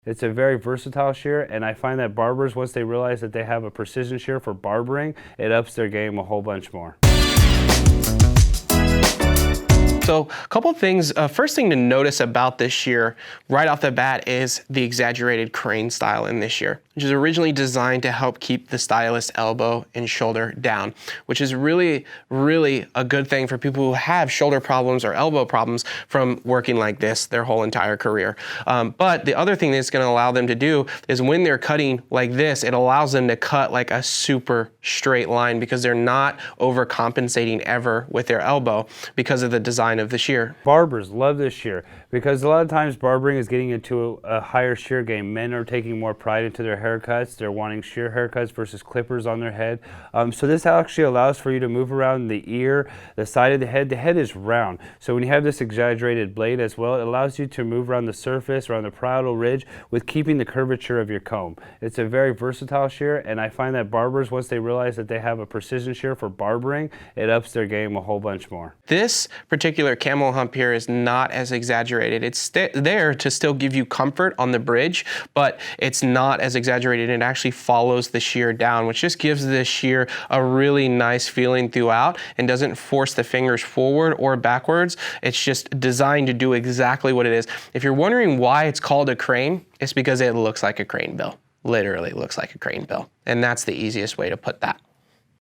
It's a very versatile shear, and I find that barbers, once they realize that they have a precision shear for barbering, it ups their game a whole bunch more. So a couple of things, first thing to notice about this shear right off the bat is the exaggerated crane style in this shear, which is originally designed to help keep the stylist's elbow and shoulder down, which is really, really a good thing for people who have shoulder problems or elbow problems from working like this their whole entire career. But the other thing that it's gonna allow them to do is when they're cutting like this, it allows them to cut like a super straight line because they're not overcompensating ever with their elbow because of the design of the shear. Barbers love this shear because a lot of times barbering is getting into a higher shear game. Men are taking more pride into their haircuts. They're wanting shear haircuts versus clippers on their head. So this actually allows for you to move around the ear, the side of the head. The head is round. So when you have this exaggerated blade as well, it allows you to move around the surface, around the parietal ridge with keeping the curvature of your comb. It's a very versatile shear, and I find that barbers, once they realize that they have a precision shear for barbering, it ups their game a whole bunch more. This particular camel hump here is not as exaggerated. It's there to still give you comfort on the bridge, but it's not as exaggerated. It actually follows the shear down, which just gives this shear a really nice feeling throughout and doesn't force the fingers forward or backwards. It's just designed to do exactly what it is. If you're wondering why it's called a crane, it's because it looks like a crane bill. Literally looks like a crane bill. And that's the easiest way to put that.